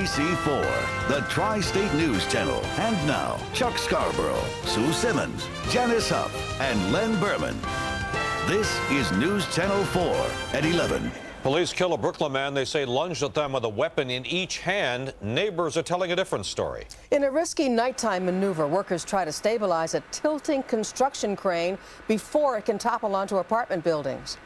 WNBC 4, the Tri-State News Channel. And now, Chuck Scarborough, Sue Simmons, Janice Huff, and Len Berman. This is News Channel 4 at 11. Police kill a Brooklyn man they say lunged at them with a weapon in each hand. Neighbors are telling a different story. In a risky nighttime maneuver, workers try to stabilize a tilting construction crane before it can topple onto apartment buildings.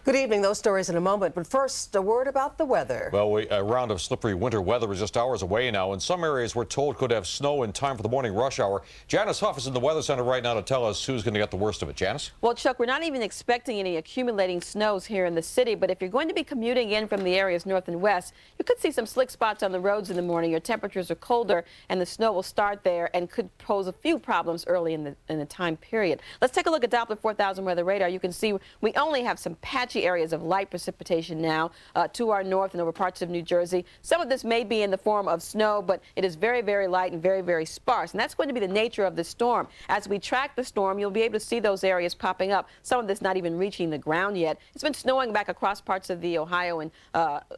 Good evening. Those stories in a moment. But first, a word about the weather. Well, a round of slippery winter weather is just hours away now, and some areas we're told could have snow in time for the morning rush hour. Janice Huff is in the Weather Center right now to tell us who's going to get the worst of it. Janice? Well, Chuck, we're not even expecting any accumulating snows here in the city, but if you're going to be commuting in from the areas north and west, you could see some slick spots on the roads in the morning. Your temperatures are colder, and the snow will start there and could pose a few problems early in the time period. Let's take a look at Doppler 4000 weather radar. You can see we only have some patchy areas of light precipitation now to our north and over parts of New Jersey. Some of this may be in the form of snow, but it is very, very light and very, very sparse. And that's going to be the nature of the storm. As we track the storm, you'll be able to see those areas popping up. Some of this not even reaching the ground yet. It's been snowing back across parts of the Ohio and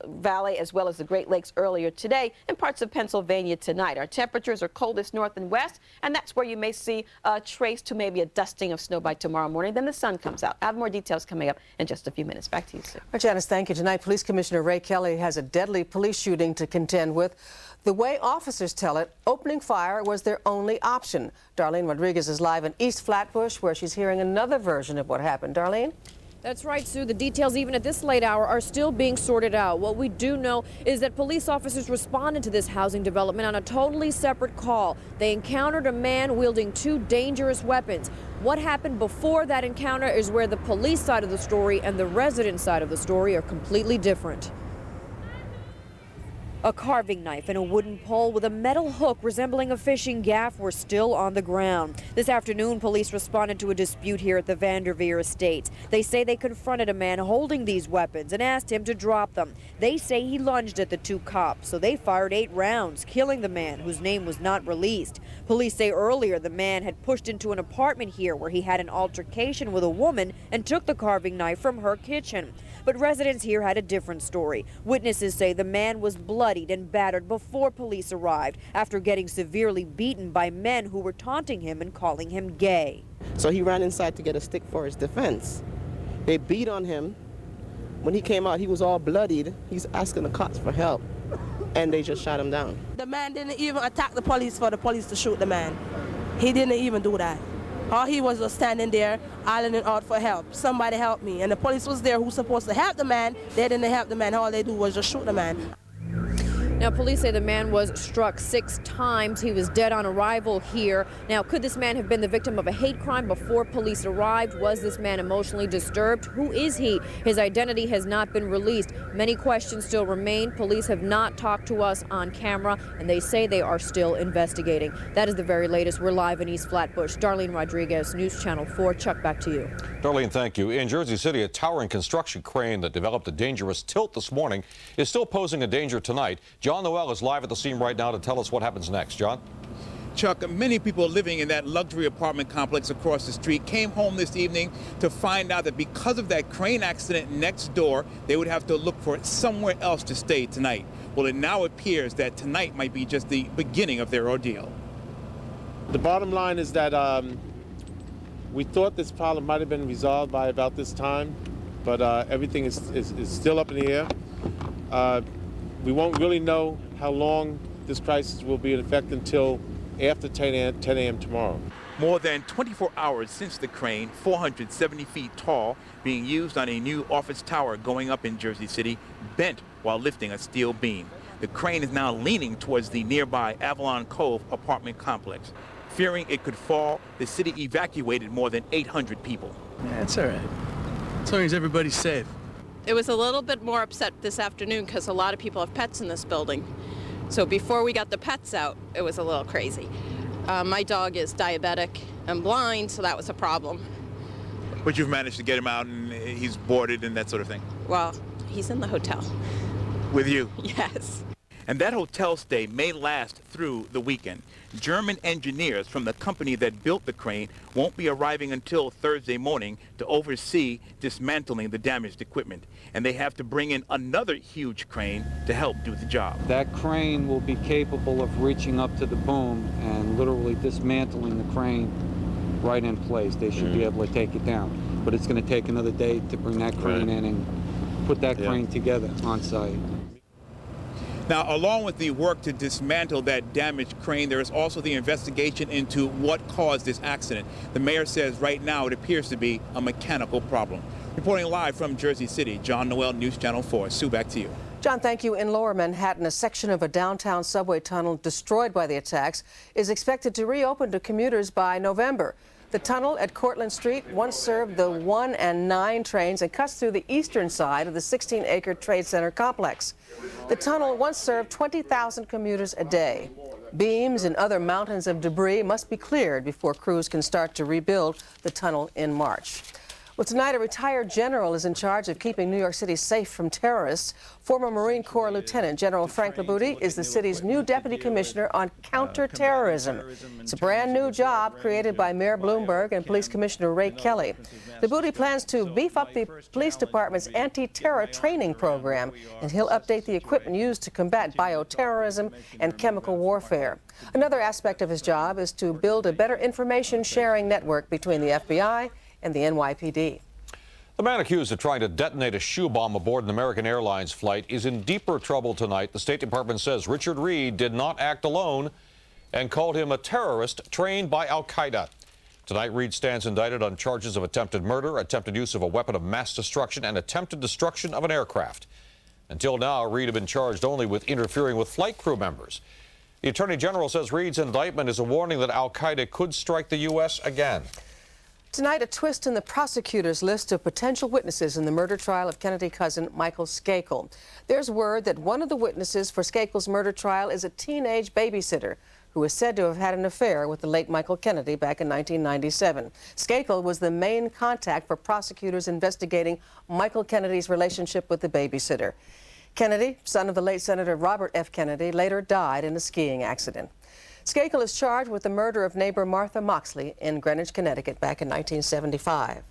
Valley, as well as the Great Lakes earlier today, and parts of Pennsylvania tonight. Our temperatures are coldest north and west, and that's where you may see a trace to maybe a dusting of snow by tomorrow morning. Then the sun comes out. I have more details coming up in just a few minutes. Back to you, Sue. Well, Janice, thank you. Tonight, Police Commissioner Ray Kelly has a deadly police shooting to contend with. The way officers tell it, opening fire was their only option. Darlene Rodriguez is live in East Flatbush, where she's hearing another version of what happened. Darlene? That's right, Sue. The details, even at this late hour, are still being sorted out. What we do know is that police officers responded to this housing development on a totally separate call. They encountered a man wielding two dangerous weapons. What happened before that encounter is where the police side of the story and the resident side of the story are completely different. A carving knife and a wooden pole with a metal hook resembling a fishing gaff were still on the ground. This afternoon, police responded to a dispute here at the Vanderveer Estates. They say they confronted a man holding these weapons and asked him to drop them. They say he lunged at the two cops, so they fired 8 rounds, killing the man, whose name was not released. Police say earlier the man had pushed into an apartment here where he had an altercation with a woman and took the carving knife from her kitchen. But residents here had a different story. Witnesses say the man was bloodied and battered before police arrived after getting severely beaten by men who were taunting him and calling him gay. So he ran inside to get a stick for his defense. They beat on him. When he came out, he was all bloodied. He's asking the cops for help, and they just shot him down. The man didn't even attack the police for the police to shoot the man. He didn't even do that. All he was standing there, islanding out for help. Somebody help me. And the police was there who's supposed to help the man. They didn't help the man. All they do was just shoot the man. Now, police say the man was struck 6 times. He was dead on arrival here. Now, could this man have been the victim of a hate crime before police arrived? Was this man emotionally disturbed? Who is he? His identity has not been released. Many questions still remain. Police have not talked to us on camera, and they say they are still investigating. That is the very latest. We're live in East Flatbush. Darlene Rodriguez, News Channel 4. Chuck, back to you. Darlene, thank you. In Jersey City, a towering construction crane that developed a dangerous tilt this morning is still posing a danger tonight. John Noel is live at the scene right now to tell us what happens next. John? Chuck, many people living in that luxury apartment complex across the street came home this evening to find out that because of that crane accident next door, they would have to look for somewhere else to stay tonight. Well, it now appears that tonight might be just the beginning of their ordeal. The bottom line is that we thought this problem might have been resolved by about this time, but everything is still up in the air. We won't really know how long this crisis will be in effect until after 10 a.m. tomorrow. More than 24 hours since the crane, 470 feet tall, being used on a new office tower going up in Jersey City, bent while lifting a steel beam. The crane is now leaning towards the nearby Avalon Cove apartment complex. Fearing it could fall, the city evacuated more than 800 people. Yeah, it's all right. As long as everybody's safe. It was a little bit more upset this afternoon because a lot of people have pets in this building. So before we got the pets out, it was a little crazy. My dog is diabetic and blind, so that was a problem. But you've managed to get him out and he's boarded and that sort of thing? Well, he's in the hotel. With you? Yes. And that hotel stay may last through the weekend. German engineers from the company that built the crane won't be arriving until Thursday morning to oversee dismantling the damaged equipment. And they have to bring in another huge crane to help do the job. That crane will be capable of reaching up to the boom and literally dismantling the crane right in place. They should be able to take it down. But it's going to take another day to bring that crane in and put that crane together on site. Now, along with the work to dismantle that damaged crane, there is also the investigation into what caused this accident. The mayor says right now it appears to be a mechanical problem. Reporting live from Jersey City, John Noel, News Channel 4. Sue, back to you. John, thank you. In Lower Manhattan, a section of a downtown subway tunnel destroyed by the attacks is expected to reopen to commuters by November. The tunnel at Cortlandt Street once served the 1 and 9 trains and cuts through the eastern side of the 16-acre Trade Center complex. The tunnel once served 20,000 commuters a day. Beams and other mountains of debris must be cleared before crews can start to rebuild the tunnel in March. Well, tonight, a retired general is in charge of keeping New York City safe from terrorists. Former Marine Corps Lieutenant General Frank Labouty is the city's new deputy commissioner on counterterrorism. It's a brand new job created by Mayor Bloomberg and Police Commissioner Ray Kelly. Labouty plans to beef up the police department's anti-terror training program, and he'll update the equipment used to combat bioterrorism and chemical warfare. Another aspect of his job is to build a better information sharing network between the FBI and the NYPD. The man accused of trying to detonate a shoe bomb aboard an American Airlines flight is in deeper trouble tonight. The State Department says Richard Reed did not act alone and called him a terrorist trained by al-Qaeda. Tonight, Reed stands indicted on charges of attempted murder, attempted use of a weapon of mass destruction, and attempted destruction of an aircraft. Until now, Reed had been charged only with interfering with flight crew members. The Attorney General says Reed's indictment is a warning that al-Qaeda could strike the U.S. again. Tonight, a twist in the prosecutor's list of potential witnesses in the murder trial of Kennedy cousin Michael Skakel. There's word that one of the witnesses for Skakel's murder trial is a teenage babysitter who is said to have had an affair with the late Michael Kennedy back in 1997. Skakel was the main contact for prosecutors investigating Michael Kennedy's relationship with the babysitter. Kennedy, son of the late Senator Robert F. Kennedy, later died in a skiing accident. Skakel is charged with the murder of neighbor Martha Moxley in Greenwich, Connecticut back in 1975.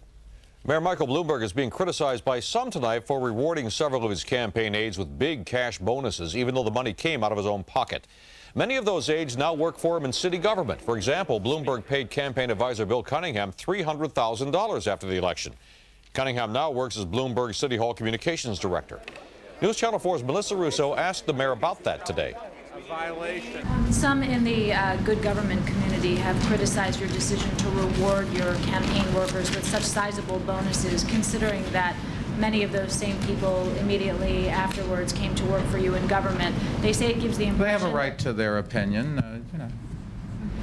Mayor Michael Bloomberg is being criticized by some tonight for rewarding several of his campaign aides with big cash bonuses, even though the money came out of his own pocket. Many of those aides now work for him in city government. For example, Bloomberg paid campaign advisor Bill Cunningham $300,000 after the election. Cunningham now works as Bloomberg's City Hall communications director. News Channel 4's Melissa Russo asked the mayor about that today. Some in the good government community have criticized your decision to reward your campaign workers with such sizable bonuses, considering that many of those same people immediately afterwards came to work for you in government. They say it gives the impression... They have a right to their opinion, you know.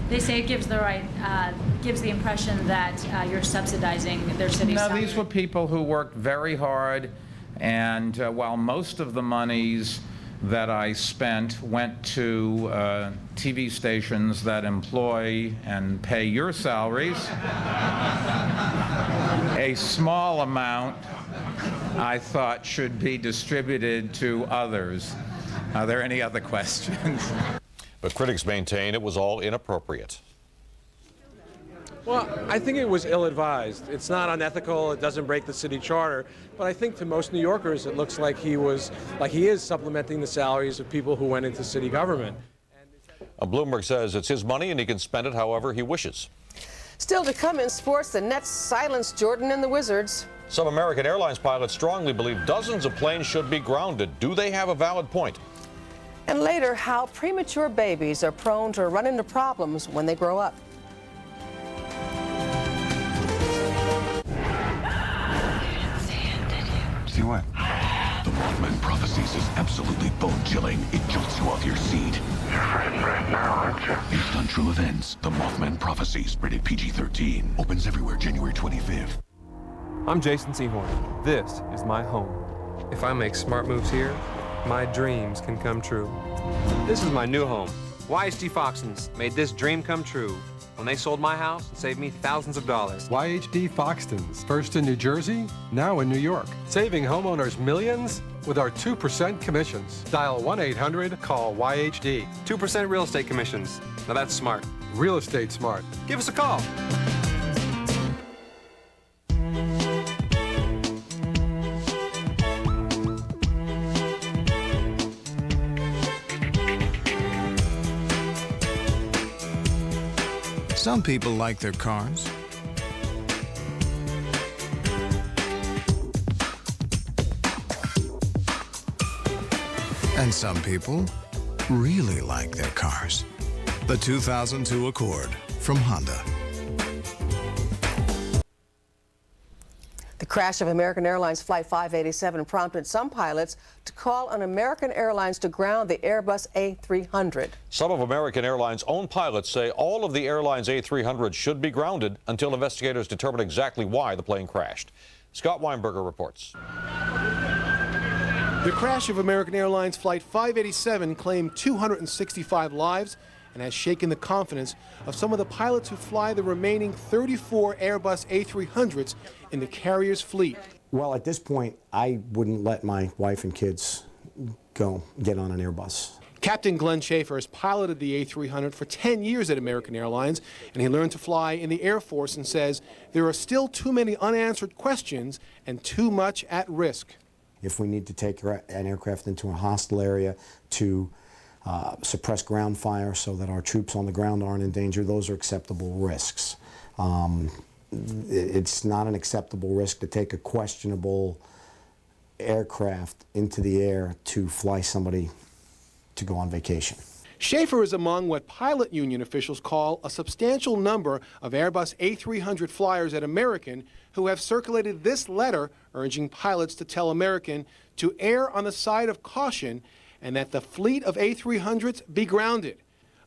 They say it gives the impression that you're subsidizing their city salary. No, these were people who worked very hard, and while most of the monies that I spent went to TV stations that employ and pay your salaries, a small amount I thought should be distributed to others. Are there any other questions? But critics maintain it was all inappropriate. Well, I think it was ill-advised. It's not unethical. It doesn't break the city charter. But I think to most New Yorkers, it looks like he is supplementing the salaries of people who went into city government. Bloomberg says it's his money and he can spend it however he wishes. Still to come in sports, the Nets silenced Jordan and the Wizards. Some American Airlines pilots strongly believe dozens of planes should be grounded. Do they have a valid point? And later, how premature babies are prone to run into problems when they grow up. See what? The Mothman Prophecies is absolutely bone-chilling. It jolts you off your seat. You're frightened right now, aren't you? Based on true events, The Mothman Prophecies, rated PG-13. Opens everywhere January 25th. I'm Jason Sehorn. This is my home. If I make smart moves here, my dreams can come true. This is my new home. YSG Foxtons made this dream come true. when they sold my house and saved me thousands of dollars. YHD Foxtons, first in New Jersey, now in New York. Saving homeowners millions with our 2% commissions. Dial 1-800-CALL-YHD. 2% real estate commissions. Now that's smart. Real estate smart. Give us a call. Some people like their cars. And some people really like their cars. The 2002 Accord from Honda. The crash of American Airlines Flight 587 prompted some pilots to call on American Airlines to ground the Airbus A300. Some of American Airlines' own pilots say all of the airline's A300s should be grounded until investigators determine exactly why the plane crashed. Scott Weinberger reports. The crash of American Airlines Flight 587 claimed 265 lives and has shaken the confidence of some of the pilots who fly the remaining 34 Airbus A300s in the carrier's fleet. Well, at this point, I wouldn't let my wife and kids get on an Airbus. Captain Glenn Schaefer has piloted the A300 for 10 years at American Airlines, and he learned to fly in the Air Force and says there are still too many unanswered questions and too much at risk. If we need to take an aircraft into a hostile area to suppress ground fire so that our troops on the ground aren't in danger, those are acceptable risks. It's not an acceptable risk to take a questionable aircraft into the air to fly somebody to go on vacation. Schaefer is among what pilot union officials call a substantial number of Airbus A300 flyers at American who have circulated this letter urging pilots to tell American to err on the side of caution and that the fleet of A300s be grounded.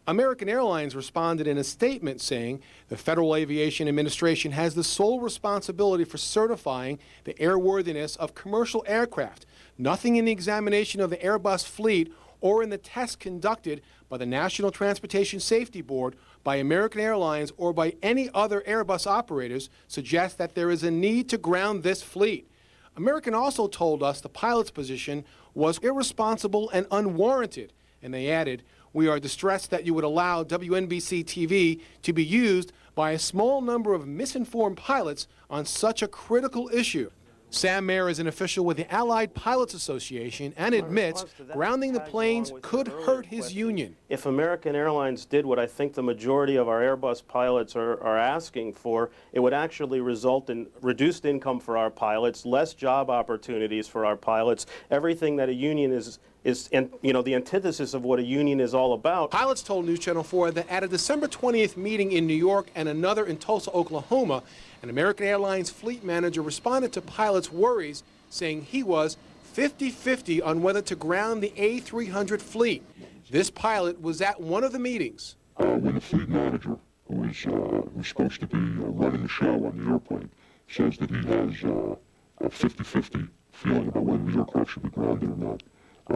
American Airlines responded in a statement saying the Federal Aviation Administration has the sole responsibility for certifying the airworthiness of commercial aircraft. Nothing in the examination of the Airbus fleet or in the tests conducted by the National Transportation Safety Board, by American Airlines, or by any other Airbus operators suggests that there is a need to ground this fleet. American also told us the pilot's position was irresponsible and unwarranted, and they added, "We are distressed that you would allow WNBC TV to be used by a small number of misinformed pilots on such a critical issue." Sam Mayer is an official with the Allied Pilots Association and admits grounding the planes could hurt his union. If American Airlines did what I think the majority of our Airbus pilots are asking for, it would actually result in reduced income for our pilots, less job opportunities for our pilots, everything that a union is the antithesis of what a union is all about. Pilots told News Channel 4 that at a December 20th meeting in New York and another in Tulsa, Oklahoma, an American Airlines fleet manager responded to pilots' worries, saying he was 50-50 on whether to ground the A300 fleet. This pilot was at one of the meetings. When the fleet manager, who's supposed to be running the show on the airplane, says that he has a 50-50 feeling about whether the aircraft should be grounded or not,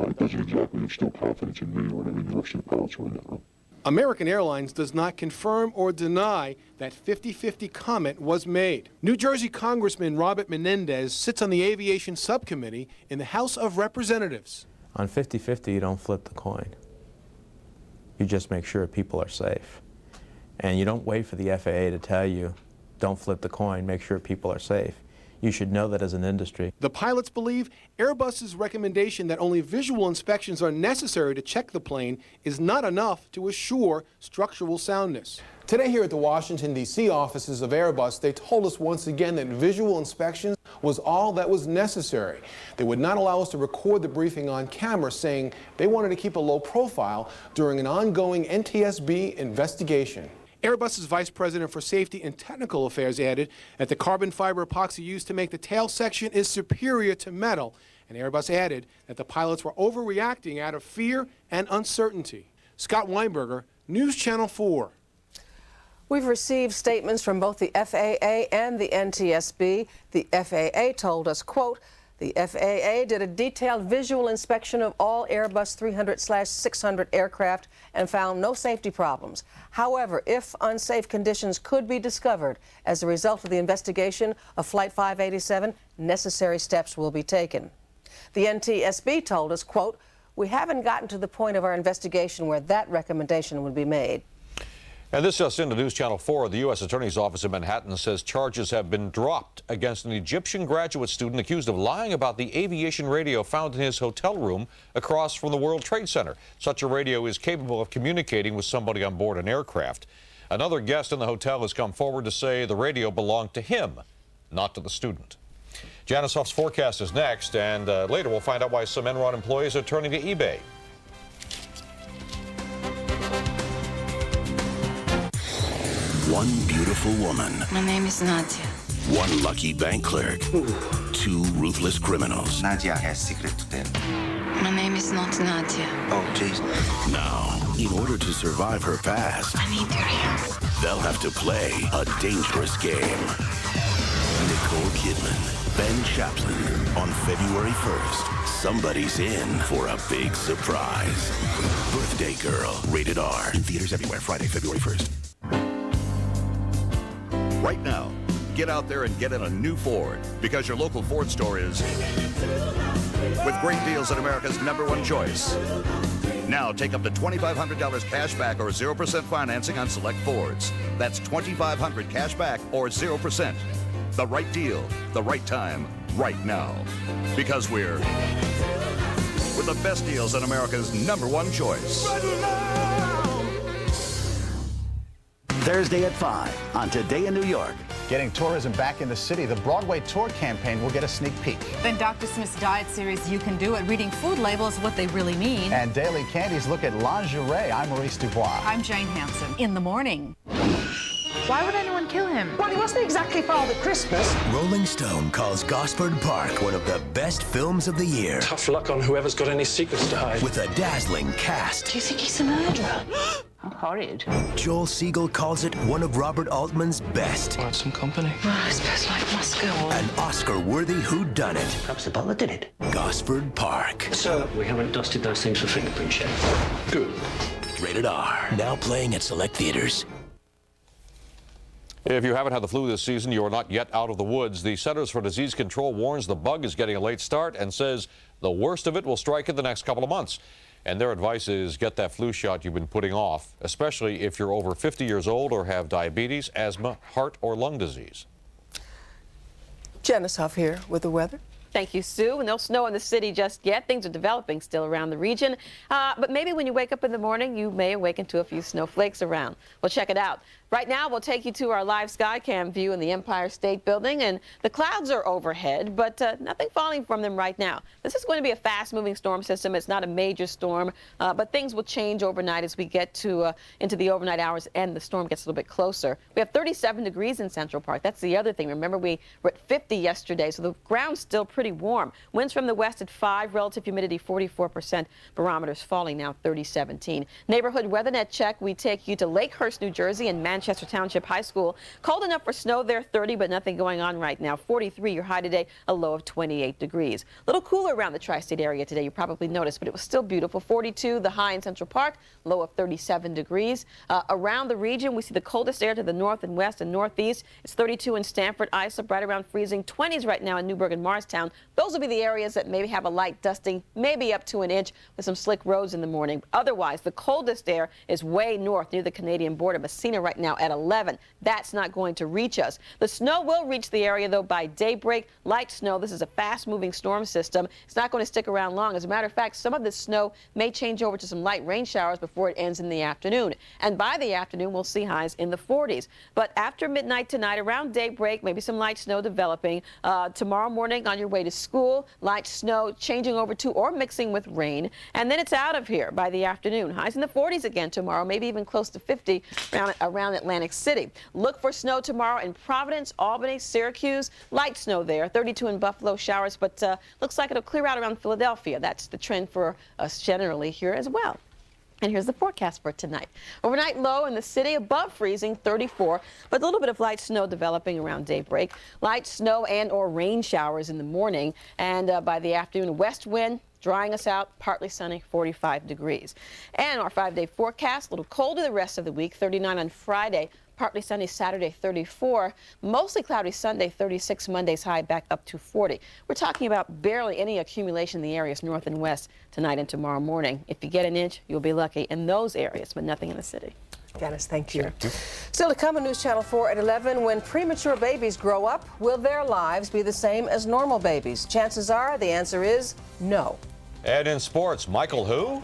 it doesn't exactly instill confidence in me or any of the rest of the pilots who are in that room. American Airlines does not confirm or deny that 50-50 comment was made. New Jersey Congressman Robert Menendez sits on the Aviation Subcommittee in the House of Representatives. On 50-50, you don't flip the coin. You just make sure people are safe. And you don't wait for the FAA to tell you, don't flip the coin, make sure people are safe. You should know that as an industry. The pilots believe Airbus's recommendation that only visual inspections are necessary to check the plane is not enough to assure structural soundness. Today here at the Washington, D.C. offices of Airbus, they told us once again that visual inspections was all that was necessary. They would not allow us to record the briefing on camera, saying they wanted to keep a low profile during an ongoing NTSB investigation. Airbus's Vice President for Safety and Technical Affairs added that the carbon fiber epoxy used to make the tail section is superior to metal, and Airbus added that the pilots were overreacting out of fear and uncertainty. Scott Weinberger, News Channel 4. We've received statements from both the FAA and the NTSB. The FAA told us, quote, The FAA did a detailed visual inspection of all Airbus 300/600 aircraft and found no safety problems. However, if unsafe conditions could be discovered as a result of the investigation of Flight 587, necessary steps will be taken. The NTSB told us, quote, "We haven't gotten to the point of our investigation where that recommendation would be made." And this just into News Channel 4. The U.S. Attorney's Office in Manhattan says charges have been dropped against an Egyptian graduate student accused of lying about the aviation radio found in his hotel room across from the World Trade Center. Such a radio is capable of communicating with somebody on board an aircraft. Another guest in the hotel has come forward to say the radio belonged to him, not to the student. Janice Huff's forecast is next, and later we'll find out why some Enron employees are turning to eBay. One beautiful woman. My name is Nadia. One lucky bank clerk. Two ruthless criminals. Nadia has secret to tell. My name is not Nadia. Oh, jeez. Now, in order to survive her past, I need your help. they'll have to play a dangerous game. Nicole Kidman, Ben Chaplin, on February 1st. Somebody's in for a big surprise. Birthday Girl, rated R. In theaters everywhere, Friday, February 1st. Right now, get out there and get in a new Ford, because your local Ford store is with great deals at America's #1 choice. Now take up to $2,500 cash back or 0% financing on select Fords. That's $2,500 cash back or 0%. The right deal, the right time, right now. Because we're with the best deals at America's #1 choice. Thursday at 5 on Today in New York. Getting tourism back in the city, the Broadway Tour campaign will get a sneak peek. Then Dr. Smith's diet series, You Can Do It, reading food labels, what they really mean. And Daily Candies look at lingerie. I'm Maurice Dubois. I'm Jane Hansen. In the morning. Why would anyone kill him? Well, he wasn't exactly Father Christmas. Rolling Stone calls Gosford Park one of the best films of the year. Tough luck on whoever's got any secrets to hide. With a dazzling cast. Do you think he's a murderer? How horrid. Joel Siegel calls it one of Robert Altman's best. Want some company? Well, I suppose like Moscow. An Oscar-worthy whodunit. Perhaps the butler did it. Gosford Park. Sir, we haven't dusted those things for fingerprints yet. Good. Rated R. Now playing at select theaters. If you haven't had the flu this season, you are not yet out of the woods. The Centers for Disease Control warns the bug is getting a late start and says the worst of it will strike in the next couple of months. And their advice is get that flu shot you've been putting off, especially if you're over 50 years old or have diabetes, asthma, heart, or lung disease. Janice Huff here with the weather. Thank you, Sue. No snow in the city just yet. Things are developing still around the region. But maybe when you wake up in the morning, you may awaken to a few snowflakes around. Well, check it out. Right now, we'll take you to our live Skycam view in the Empire State Building, and the clouds are overhead, but nothing falling from them right now. This is going to be a fast-moving storm system. It's not a major storm, but things will change overnight as we get to into the overnight hours and the storm gets a little bit closer. We have 37 degrees in Central Park. That's the other thing. Remember, we were at 50 yesterday, so the ground's still pretty warm. Winds from the west at 5, relative humidity 44%. Barometers falling now 30-17. Neighborhood Weather Net check. We take you to Lakehurst, New Jersey, and Manchester Township High School. Cold enough for snow there, 30, but nothing going on right now. 43 your high today, a low of 28 degrees. A little cooler around the tri-state area today, you probably noticed, but it was still beautiful. 42 the high in Central Park, low of 37 degrees. Around the region, we see the coldest air to the north and west and northeast. It's 32 in Stamford, Islip, right around freezing. 20s right now in Newburgh and Morristown. Those will be the areas that maybe have a light dusting, maybe up to an inch with some slick roads in the morning. Otherwise, the coldest air is way north near the Canadian border. Messina right now at 11. That's not going to reach us. The snow will reach the area, though, by daybreak. Light snow. This is a fast-moving storm system. It's not going to stick around long. As a matter of fact, some of this snow may change over to some light rain showers before it ends in the afternoon. And by the afternoon, we'll see highs in the 40s. But after midnight tonight, around daybreak, maybe some light snow developing. Tomorrow morning on your way to school, light snow changing over to or mixing with rain. And then it's out of here by the afternoon. Highs in the 40s again tomorrow, maybe even close to 50 around Atlantic City. Look for snow tomorrow in Providence, Albany, Syracuse. Light snow there. 32 in Buffalo, showers, but looks like it'll clear out around Philadelphia. That's the trend for us generally here as well. And here's the forecast for tonight. Overnight low in the city above freezing, 34, but a little bit of light snow developing around daybreak. Light snow and or rain showers in the morning. And by the afternoon, west wind drying us out, partly sunny, 45 degrees. And our 5-day forecast, a little colder the rest of the week, 39 on Friday. Partly sunny Saturday, 34. Mostly cloudy Sunday, 36. Monday's high back up to 40. We're talking about barely any accumulation in the areas north and west tonight and tomorrow morning. If you get an inch, you'll be lucky in those areas, but nothing in the city. Janice, thank you. Still to come on News Channel 4 at 11. When premature babies grow up, will their lives be the same as normal babies? Chances are the answer is no. And in sports, Michael who?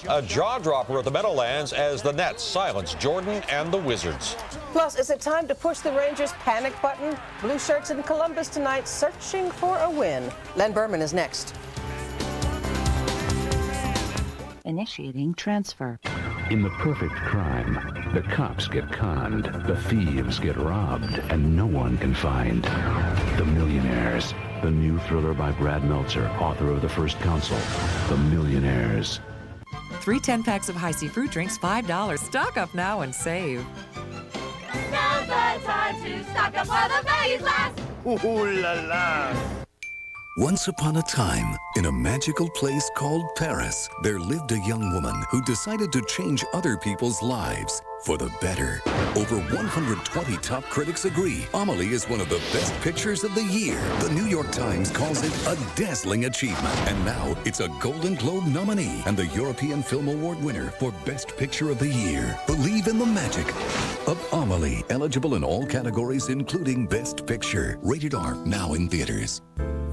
A jaw-dropper at the Meadowlands as the Nets silence Jordan and the Wizards. Plus, is it time to push the Rangers' panic button? Blue shirts in Columbus tonight searching for a win. Len Berman is next. Initiating transfer. In the perfect crime, the cops get conned, the thieves get robbed, and no one can find The Millionaires. The new thriller by Brad Meltzer, author of The First Counsel. The Millionaires. 3 10-packs of Hi-C fruit drinks, $5. Stock up now and save. Now's the time to stock up while the values last. Ooh la la. Once upon a time, in a magical place called Paris, there lived a young woman who decided to change other people's lives for the better. Over 120 top critics agree Amélie is one of the best pictures of the year. The New York Times calls it a dazzling achievement. And now it's a Golden Globe nominee and the European Film Award winner for Best Picture of the Year. Believe in the magic of Amélie. Eligible in all categories, including Best Picture. Rated R, now in theaters.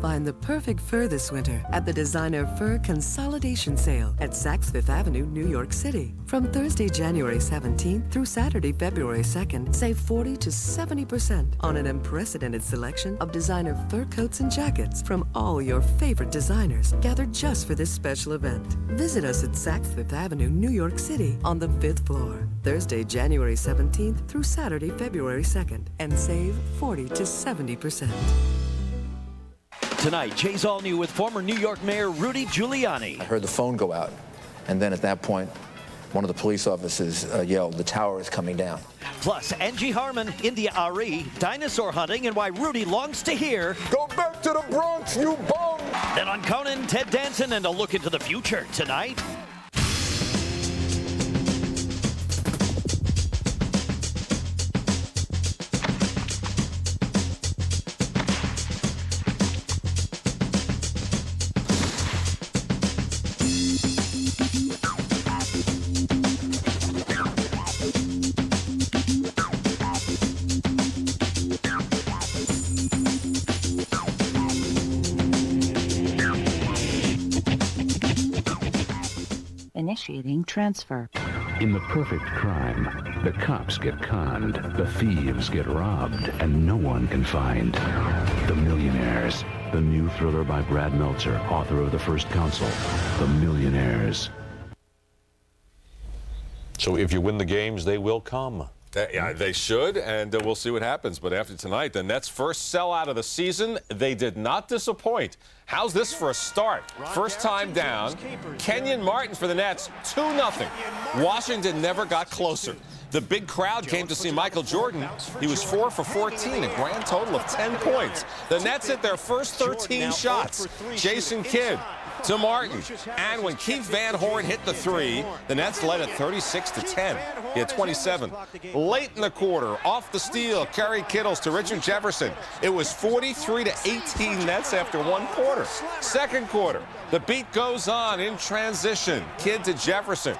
Find the perfect fur this winter at the Designer Fur Consolidation Sale at Saks Fifth Avenue, New York City. From Thursday, January 17th through Saturday, February 2nd, save 40 to 70% on an unprecedented selection of designer fur coats and jackets from all your favorite designers, gathered just for this special event. Visit us at Saks Fifth Avenue, New York City on the 5th floor. Thursday, January 17th through Saturday, February 2nd, and save 40 to 70%. Tonight, Jay's All New with former New York Mayor Rudy Giuliani. I heard the phone go out, and then at that point, one of the police officers yelled, "The tower is coming down." Plus, Angie Harmon, India Ari, dinosaur hunting, and why Rudy longs to hear, "Go back to the Bronx, you bum!" Then on Conan, Ted Danson, and a look into the future tonight. Initiating transfer. In the perfect crime, the cops get conned, the thieves get robbed, and no one can find The Millionaires. The new thriller by Brad Meltzer, author of The First Counsel. The Millionaires. So if you win the games, they will come. Yeah, they should, and we'll see what happens. But after tonight, the Nets' first sellout of the season, they did not disappoint. How's this for a start? First time down. Kenyon Martin for the Nets, 2-0. Washington never got closer. The big crowd came to see Michael Jordan. He was 4 for 14, a grand total of 10 points. The Nets hit their first 13 shots. Jason Kidd to Martin. And when Keith Van Horn hit the 3, the Nets led at 36-10. He had 27. Late in the quarter, off the steal, Kerry Kittles to Richard Jefferson. It was 43-18 Nets after 1 quarter. Second quarter, the beat goes on in transition. Kidd to Jefferson.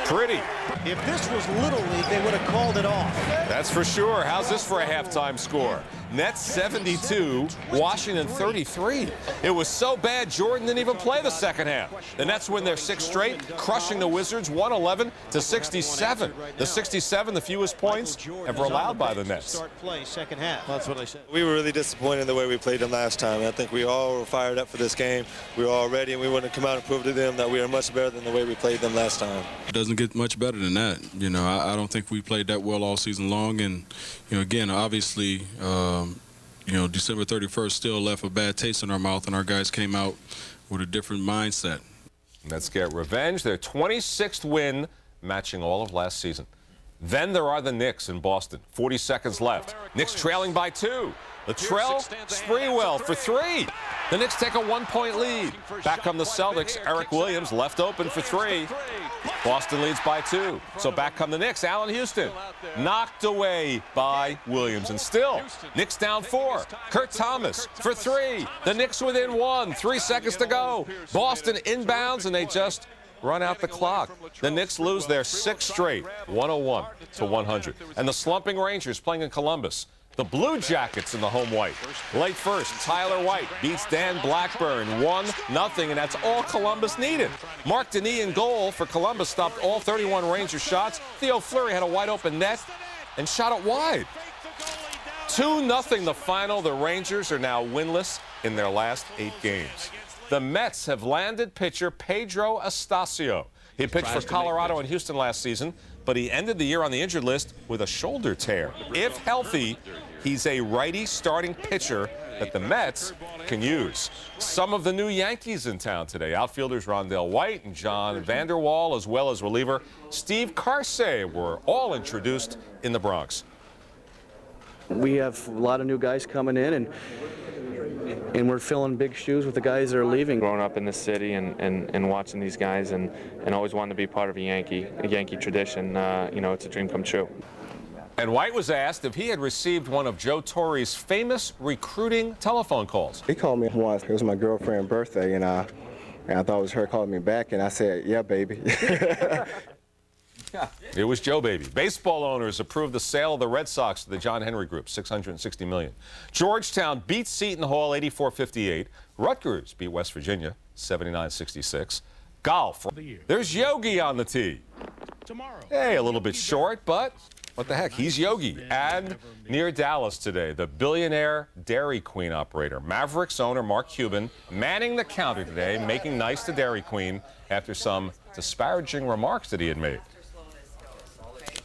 Pretty. If this was Little League, they would have called it off. That's for sure. How's this for a halftime score? Nets 72, Washington 33. It was so bad Jordan didn't even play the second half. The Nets win their 6th straight, crushing the Wizards 111-67. The 67, the fewest points ever allowed by the Nets. Second half. That's what I said. We were really disappointed in the way we played them last time. I think we all were fired up for this game. We were all ready, and we wanted to come out and prove to them that we are much better than the way we played them last time. It doesn't get much better than that. You know, I don't think we played that well all season long. And, you know, again, obviously, you know, December 31st still left a bad taste in our mouth, and our guys came out with a different mindset. Mets get revenge. Their 26th win, matching all of last season. Then there are the Knicks in Boston. 40 seconds left. Knicks trailing by 2. Latrell Sprewell for 3. The Knicks take a 1-point lead. Back come the Celtics. Eric Williams left open for 3. Boston leads by 2. So back come the Knicks. Allen Houston knocked away by Williams. And still, Knicks down 4. Kurt Thomas for 3. The Knicks within 1. 3 seconds to go. Boston inbounds, and they just run out the clock. The Knicks lose their 6th straight, 101-100. And the slumping Rangers playing in Columbus. The Blue Jackets in the home white. Late first, Tyler White beats Dan Blackburn 1-0, and that's all Columbus needed. Mark Denis in goal for Columbus stopped all 31 Ranger shots. Theo Fleury had a wide-open net and shot it wide. 2-0 the final. The Rangers are now winless in their last 8 games. The Mets have landed pitcher Pedro Astacio. He pitched for Colorado and Houston last season, but he ended the year on the injured list with a shoulder tear. If healthy, he's a righty starting pitcher that the Mets can use. Some of the new Yankees in town today. Outfielders Rondell White and John Vanderwall, as well as reliever Steve Karsay, were all introduced in the Bronx. We have a lot of new guys coming in, and we're filling big shoes with the guys that are leaving. Growing up in this city and watching these guys and always wanting to be part of a Yankee tradition, you know, it's a dream come true. And White was asked if he had received one of Joe Torre's famous recruiting telephone calls. He called me once. It was my girlfriend's birthday, and I thought it was her calling me back, and I said, "Yeah, baby." It was Joe Baby. Baseball owners approved the sale of the Red Sox to the John Henry Group, $660 million. Georgetown beat Seton Hall 84-58. Rutgers beat West Virginia 79-66. Golf. There's Yogi on the tee. Hey, a little bit short, but what the heck? He's Yogi. And near Dallas today, the billionaire Dairy Queen operator, Mavericks owner Mark Cuban, manning the counter today, making nice to Dairy Queen after some disparaging remarks that he had made.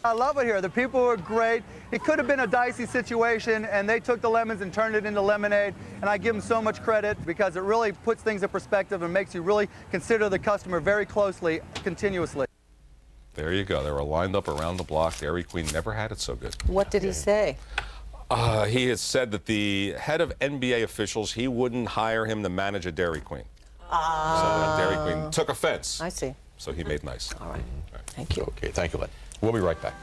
I love it here. The people were great. It could have been a dicey situation, and they took the lemons and turned it into lemonade, and I give them so much credit because it really puts things in perspective and makes you really consider the customer very closely, continuously. There you go. They were lined up around the block. Dairy Queen never had it so good. What did he say? He has said that the head of NBA officials, he wouldn't hire him to manage a Dairy Queen. So that Dairy Queen took offense. I see. So he made nice. All right. Thank you. Okay, thank you, Lynn. We'll be right back.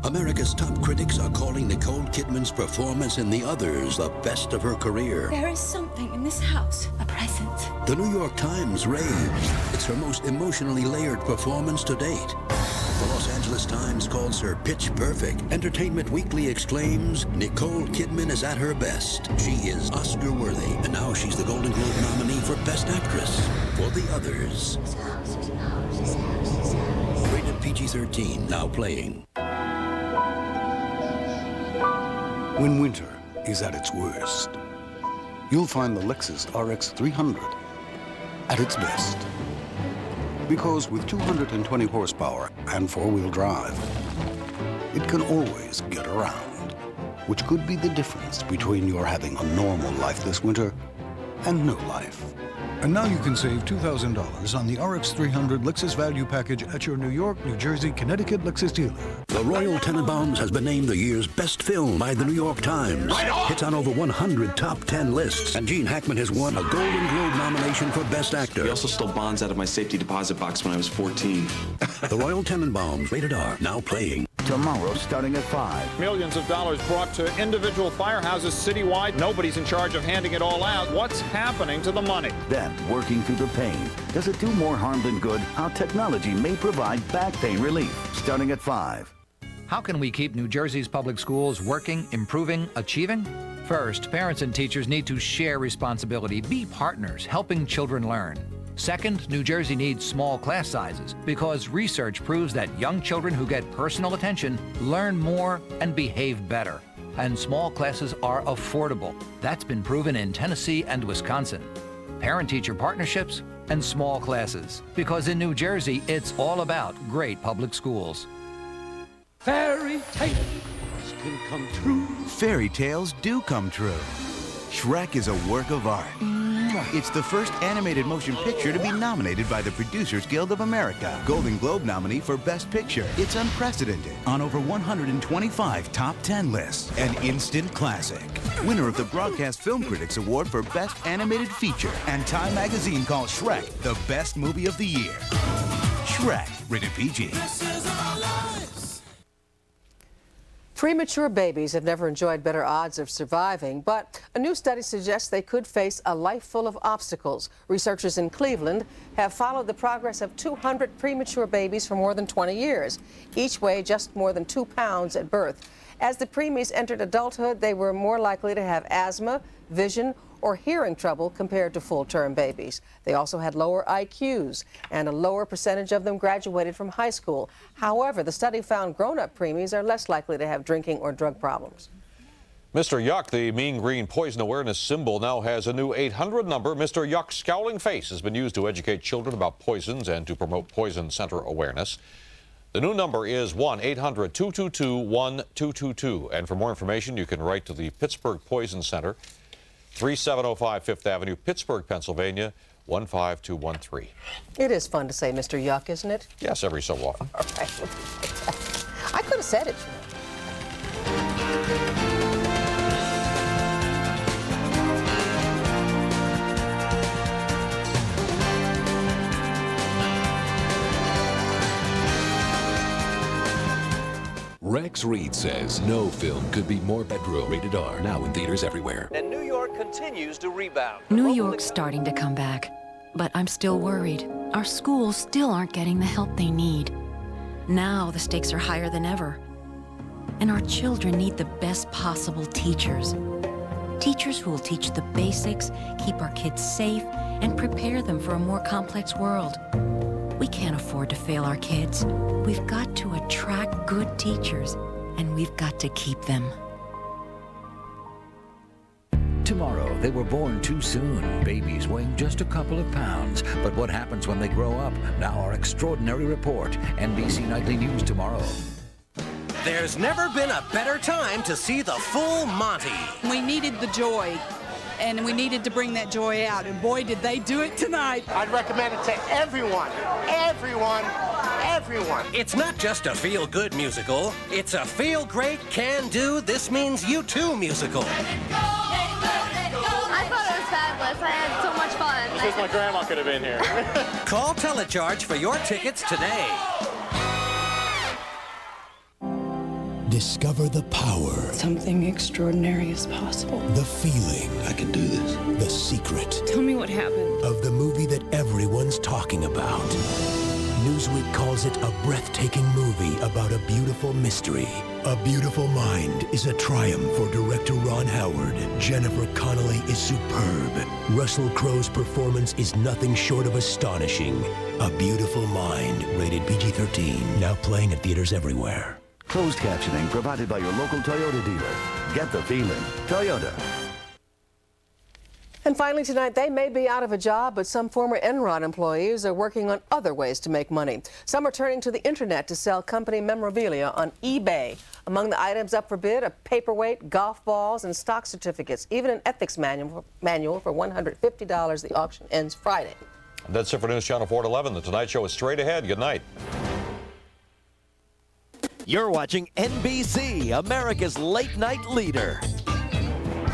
America's top critics are calling Nicole Kidman's performance in The Others the best of her career. There is something in this house, a presence. The New York Times raves it's her most emotionally layered performance to date. The Los Angeles Times calls her pitch perfect. Entertainment Weekly exclaims, Nicole Kidman is at her best. She is Oscar-worthy, and now she's the Golden Globe nominee for Best Actress for The Others. Rated PG-13, now playing. When winter is at its worst, you'll find the Lexus RX 300 at its best. Because with 220 horsepower and four-wheel drive, it can always get around, which could be the difference between your having a normal life this winter and no life. And now you can save $2,000 on the RX 300 Lexus Value Package at your New York, New Jersey, Connecticut Lexus dealer. The Royal Tenenbaums has been named the year's best film by the New York Times. It's on over 100 top 10 lists, and Gene Hackman has won a Golden Globe nomination for Best Actor. He also stole bonds out of my safety deposit box when I was 14. The Royal Tenenbaums, rated R, now playing. Tomorrow, starting at 5. Millions of dollars brought to individual firehouses citywide. Nobody's in charge of handing it all out. What's happening to the money? Then, working through the pain. Does it do more harm than good? How technology may provide back pain relief. Starting at 5. How can we keep New Jersey's public schools working, improving, achieving? First, parents and teachers need to share responsibility, be partners, helping children learn. Second, New Jersey needs small class sizes because research proves that young children who get personal attention learn more and behave better. And small classes are affordable. That's been proven in Tennessee and Wisconsin. Parent-teacher partnerships and small classes. Because in New Jersey, it's all about great public schools. Fairy tales can come true. Fairy tales do come true. Shrek is a work of art. more. It's the first animated motion picture to be nominated by the Producers Guild of America. Golden Globe nominee for Best Picture. It's unprecedented. On over 125 top 10 lists. An instant classic. Winner of the Broadcast Film Critics Award for Best Animated Feature. And Time Magazine calls Shrek the best movie of the year. Shrek, rated PG. Premature babies have never enjoyed better odds of surviving, but a new study suggests they could face a life full of obstacles. Researchers in Cleveland have followed the progress of 200 premature babies for more than 20 years. Each weighed just more than 2 pounds at birth. As the preemies entered adulthood, they were more likely to have asthma, vision, or hearing trouble compared to full-term babies. They also had lower IQs, and a lower percentage of them graduated from high school. However, the study found grown-up preemies are less likely to have drinking or drug problems. Mr. Yuck, the mean green poison awareness symbol, now has a new 800 number. Mr. Yuck's scowling face has been used to educate children about poisons and to promote poison center awareness. The new number is 1-800-222-1222. And for more information, you can write to the Pittsburgh Poison Center, 3705 Fifth Avenue, Pittsburgh, Pennsylvania, 15213. It is fun to say Mr. Yuck, isn't it? Yes, every so often. All right. I could have said it. Rex Reed says no film could be more bedroom. Rated R. Now in theaters everywhere. And New York continues to rebound. New York's starting to come back, but I'm still worried. Our schools still aren't getting the help they need. Now the stakes are higher than ever. And our children need the best possible teachers. Teachers who will teach the basics, keep our kids safe, and prepare them for a more complex world. We can't afford to fail our kids. We've got to attract good teachers, and we've got to keep them. Tomorrow, they were born too soon, babies weighing just a couple of pounds. But what happens when they grow up? Now our extraordinary report. NBC Nightly News tomorrow. There's never been a better time to see the full Monty. We needed the joy, and we needed to bring that joy out, and boy, did they do it tonight. I'd recommend it to everyone. Everyone. It's not just a feel-good musical. It's a feel-great, can-do, this means you too musical. I thought it was fabulous. I had so much fun. I wish my grandma could have been here. Call Telecharge for your tickets today. Discover the power. Something extraordinary is possible. The feeling. I can do this. The secret. Tell me what happened. Of the movie that everyone's talking about. Newsweek calls it a breathtaking movie about a beautiful mystery. A Beautiful Mind is a triumph for director Ron Howard. Jennifer Connelly is superb. Russell Crowe's performance is nothing short of astonishing. A Beautiful Mind, rated PG-13. Now playing at theaters everywhere. Closed captioning provided by your local Toyota dealer. Get the feeling. Toyota. And finally tonight, they may be out of a job, but some former Enron employees are working on other ways to make money. Some are turning to the internet to sell company memorabilia on eBay. Among the items up for bid are paperweight, golf balls, and stock certificates, even an ethics manual for $150. The auction ends Friday. That's it for News Channel 4 at 11. The Tonight Show is straight ahead. Good night. You're watching NBC, America's late night leader.